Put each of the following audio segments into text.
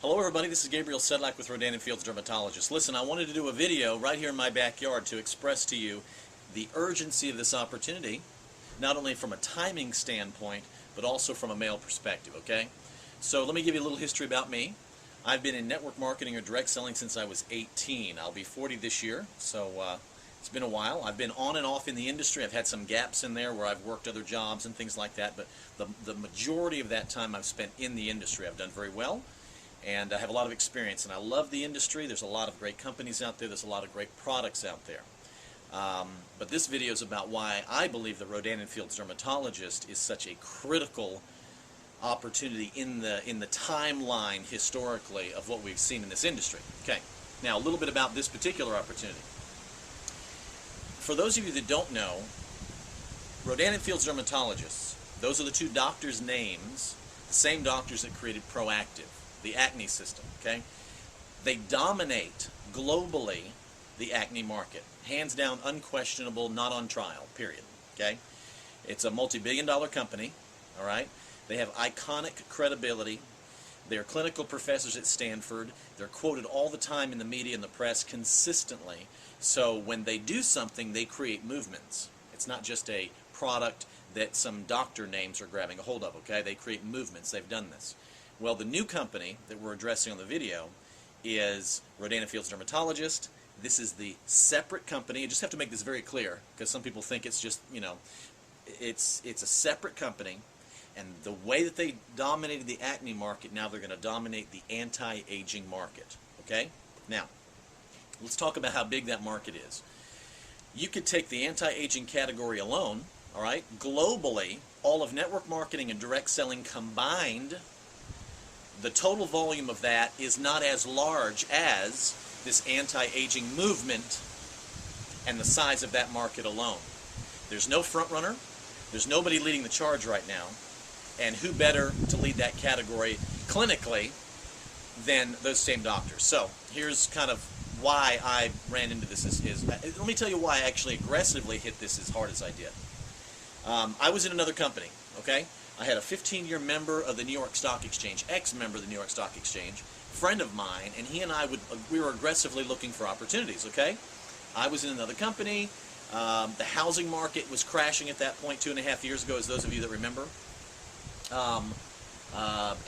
Hello everybody, this is Gabriel Sedlak with Rodan and Fields Dermatologist. Listen, I wanted to do a video right here in my backyard to express to you the urgency of this opportunity, not only from a timing standpoint, but also from a male perspective, okay? So let me give you a little history about me. I've been in network marketing or direct selling since I was 18. I'll be 40 this year, so it's been a while. I've been on and off in the industry. I've had some gaps in there where I've worked other jobs and things like that, but the majority of that time I've spent in the industry. I've done very well. And I have a lot of experience, and I love the industry. There's a lot of great companies out there. There's a lot of great products out there. But this video is about why I believe the Rodan and Fields Dermatologist is such a critical opportunity in the timeline historically of what we've seen in this industry. Okay, now a little bit about this particular opportunity. For those of you that don't know, Rodan and Fields Dermatologists, those are the two doctors' names, the same doctors that created Proactive, the acne system, okay? They dominate globally the acne market. Hands down, unquestionable, not on trial, period, okay? It's a multi-billion-dollar company, all right? They have iconic credibility. They're clinical professors at Stanford. They're quoted all the time in the media and the press consistently. So when they do something, they create movements. It's not just a product that some doctor names are grabbing a hold of, okay? They create movements. They've done this. Well, the new company that we're addressing on the video is Rodan and Fields Dermatologist. This is the separate company. You just have to make this very clear because some people think it's just, you know, it's a separate company. And the way that they dominated the acne market, now they're going to dominate the anti-aging market. Okay? Now, let's talk about how big that market is. You could take the anti-aging category alone, all right? Globally, all of network marketing and direct selling combined, the total volume of that is not as large as this anti-aging movement and the size of that market alone. There's no front runner. There's nobody leading the charge right now. And who better to lead that category clinically than those same doctors? So here's kind of why I ran into this. Let me tell you why I actually aggressively hit this as hard as I did. I was in another company, okay? I had a 15-year member of the New York Stock Exchange, ex-member of the New York Stock Exchange, friend of mine, and he and I we were aggressively looking for opportunities, okay? I was in another company. The housing market was crashing at that point 2.5 years ago, as those of you that remember.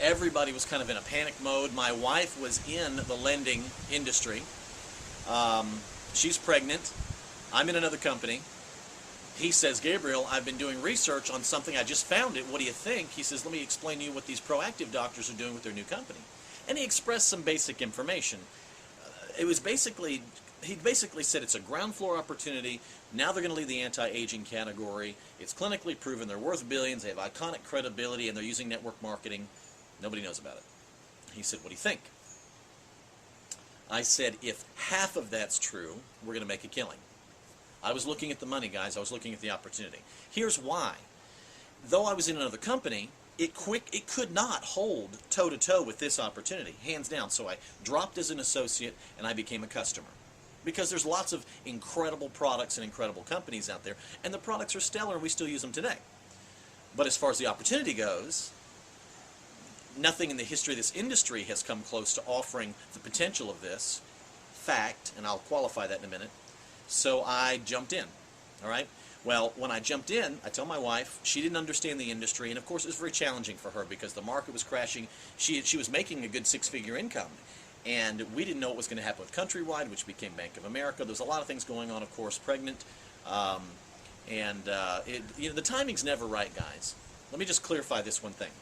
Everybody was kind of in a panic mode. My wife was in the lending industry. She's pregnant. I'm in another company. He says, Gabriel, I've been doing research on something. I just found it. What do you think? He says, let me explain to you what these Proactive doctors are doing with their new company. And he expressed some basic information. It was basically, he basically said it's a ground floor opportunity. Now they're going to lead the anti-aging category. It's clinically proven. They're worth billions. They have iconic credibility, and they're using network marketing. Nobody knows about it. He said, what do you think? I said, if half of that's true, we're going to make a killing. I was looking at the money, guys. I was looking at the opportunity. Here's why. Though I was in another company, it could not hold toe-to-toe with this opportunity, hands down. So I dropped as an associate, and I became a customer. Because there's lots of incredible products and incredible companies out there, and the products are stellar, and we still use them today. But as far as the opportunity goes, nothing in the history of this industry has come close to offering the potential of this fact, and I'll qualify that in a minute. So I jumped in, all right? Well, when I jumped in, I tell my wife, she didn't understand the industry, and of course it was very challenging for her because the market was crashing. She was making a good six-figure income, and we didn't know what was going to happen with Countrywide, which became Bank of America. There's a lot of things going on, of course, pregnant, you know, the timing's never right, guys. Let me just clarify this one thing.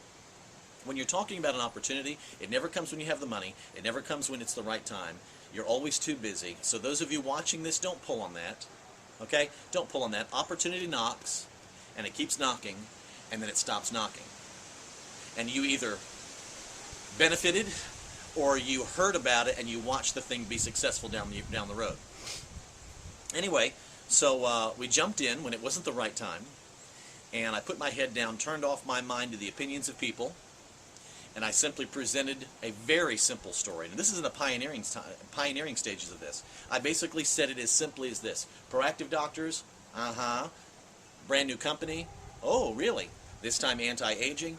When you're talking about an opportunity, it never comes when you have the money. It never comes when it's the right time. You're always too busy. So those of you watching this, don't pull on that. Okay? Don't pull on that. Opportunity knocks, and it keeps knocking, and then it stops knocking. And you either benefited, or you heard about it, and you watched the thing be successful down the road. Anyway, so we jumped in when it wasn't the right time, and I put my head down, turned off my mind to the opinions of people, and I simply presented a very simple story. And this is in the pioneering stages of this. I basically said it as simply as this. Proactive doctors, brand new company, oh, really? This time anti-aging,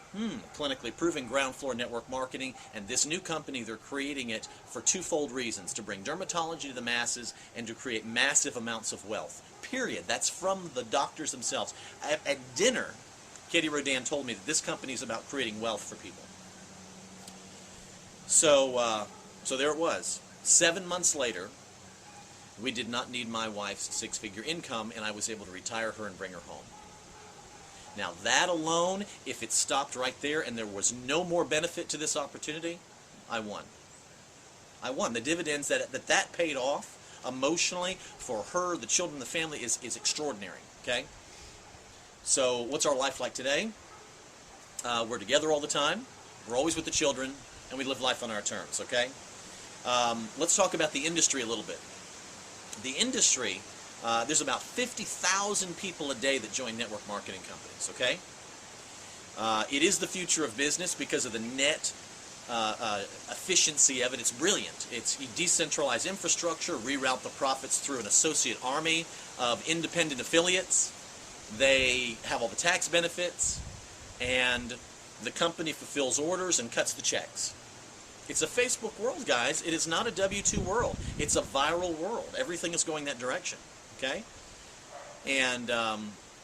clinically proven ground floor network marketing, and this new company, they're creating it for twofold reasons: to bring dermatology to the masses and to create massive amounts of wealth. Period. That's from the doctors themselves. At dinner, Katie Rodan told me that this company is about creating wealth for people. So there it was. 7 months later, we did not need my wife's six-figure income, and I was able to retire her and bring her home. Now that alone, if it stopped right there and there was no more benefit to this opportunity, I won. I won. The dividends that paid off emotionally for her, the children, the family is extraordinary. Okay? So what's our life like today? We're together all the time. We're always with the children, and we live life on our terms. Okay? Let's talk about the industry a little bit. The industry, there's about 50,000 people a day that join network marketing companies, okay? It is the future of business because of the net efficiency of it. It's brilliant. You decentralize infrastructure, reroute the profits through an associate army of independent affiliates. They have all the tax benefits, and the company fulfills orders and cuts the checks. It's a Facebook world, guys. It is not a W-2 world. It's a viral world. Everything is going that direction, okay? And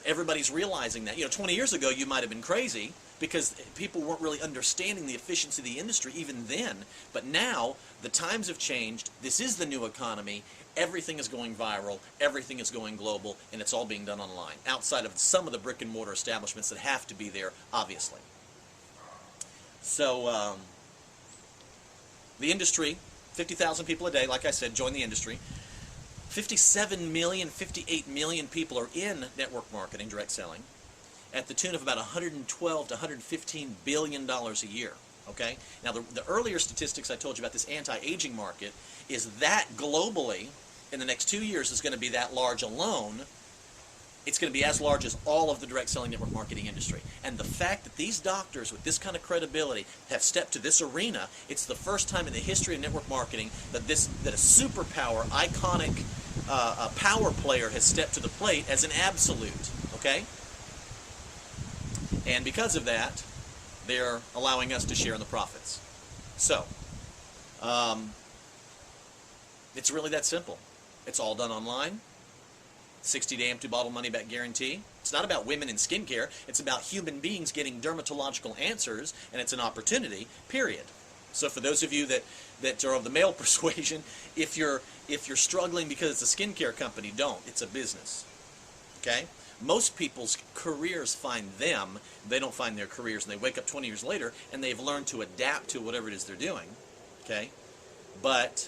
everybody's realizing that. 20 years ago, you might have been crazy because people weren't really understanding the efficiency of the industry even then. But now, the times have changed. This is the new economy. Everything is going viral. Everything is going global, and it's all being done online, outside of some of the brick-and-mortar establishments that have to be there, obviously. So, the industry, 50,000 people a day, like I said, join the industry. 57 million, 58 million people are in network marketing, direct selling, at the tune of about $112 to $115 billion a year. Okay? Now, the earlier statistics I told you about this anti-aging market is that globally, in the next 2 years, is going to be that large alone. It's going to be as large as all of the direct selling network marketing industry. And the fact that these doctors with this kind of credibility have stepped to this arena, it's the first time in the history of network marketing that a superpower, iconic power player has stepped to the plate as an absolute. Okay? And because of that, they're allowing us to share in the profits. So, it's really that simple. It's all done online. 60-day empty bottle money-back guarantee. It's not about women in skincare. It's about human beings getting dermatological answers, and it's an opportunity, period. So for those of you that are of the male persuasion, if you're struggling because it's a skincare company, don't. It's a business. Okay? Most people's careers find them. They don't find their careers, and they wake up 20 years later, and they've learned to adapt to whatever it is they're doing. Okay? But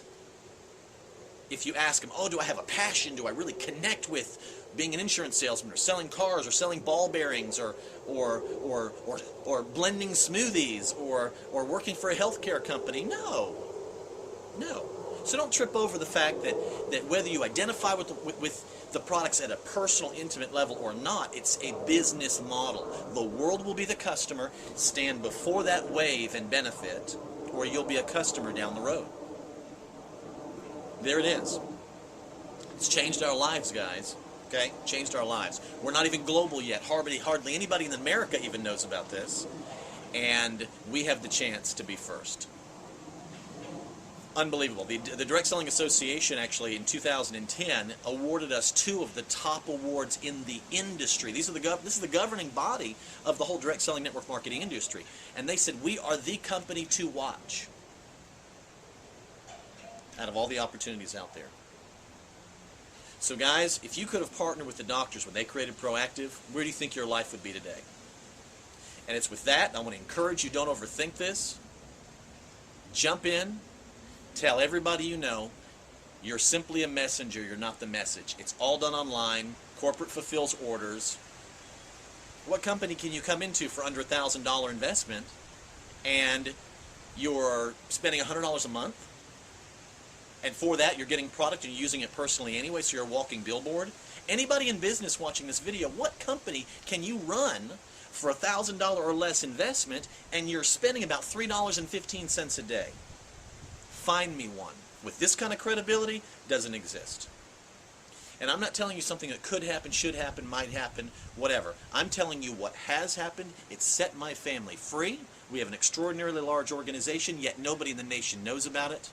if you ask them, oh, do I have a passion? Do I really connect with being an insurance salesman or selling cars or selling ball bearings or blending smoothies or working for a healthcare company? No. No. So don't trip over the fact that whether you identify with the products at a personal, intimate level or not, it's a business model. The world will be the customer. Stand before that wave and benefit, or you'll be a customer down the road. There it is. It's changed our lives, guys. Okay? Changed our lives. We're not even global yet. Hardly anybody in America even knows about this. And we have the chance to be first. Unbelievable. The Direct Selling Association, actually, in 2010, awarded us 2 of the top awards in the industry. This is the governing body of the whole direct selling network marketing industry. And they said, we are the company to watch out of all the opportunities out there. So guys, if you could have partnered with the doctors when they created Proactive, where do you think your life would be today? And it's with that, I want to encourage you, don't overthink this. Jump in, tell everybody you know, you're simply a messenger, you're not the message. It's all done online, corporate fulfills orders. What company can you come into for under $1,000 investment and you're spending $100 a month? And for that, you're getting product and you're using it personally anyway, so you're a walking billboard. Anybody in business watching this video, what company can you run for $1,000 or less investment and you're spending about $3.15 a day? Find me one. With this kind of credibility, doesn't exist. And I'm not telling you something that could happen, should happen, might happen, whatever. I'm telling you what has happened. It's set my family free. We have an extraordinarily large organization, yet nobody in the nation knows about it.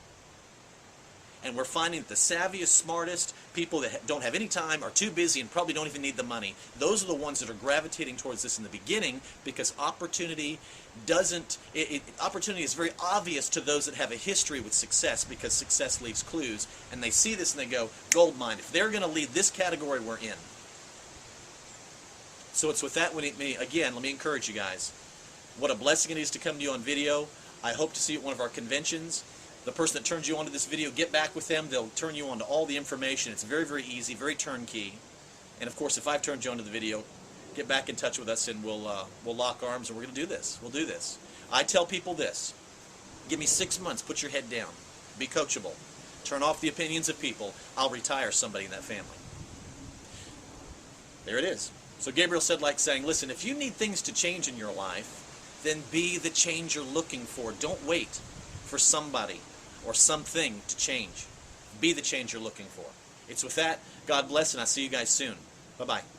And we're finding that the savviest, smartest people that don't have any time, are too busy, and probably don't even need the money, those are the ones that are gravitating towards this in the beginning, because opportunity opportunity is very obvious to those that have a history with success, because success leaves clues, and they see this and they go, gold mine, if they're going to lead this category, we're in. So it's with that, again, let me encourage you guys. What a blessing it is to come to you on video. I hope to see you at one of our conventions. The person that turns you on to this video, get back with them. They'll turn you on to all the information. It's very, very easy, very turnkey. And of course, if I've turned you on to the video, get back in touch with us and we'll lock arms and we're going to do this. We'll do this. I tell people this. Give me 6 months. Put your head down. Be coachable. Turn off the opinions of people. I'll retire somebody in that family. There it is. So Gabriel Sedlak saying, listen, if you need things to change in your life, then be the change you're looking for. Don't wait for somebody or something to change. Be the change you're looking for. It's with that. God bless, and I'll see you guys soon. Bye-bye.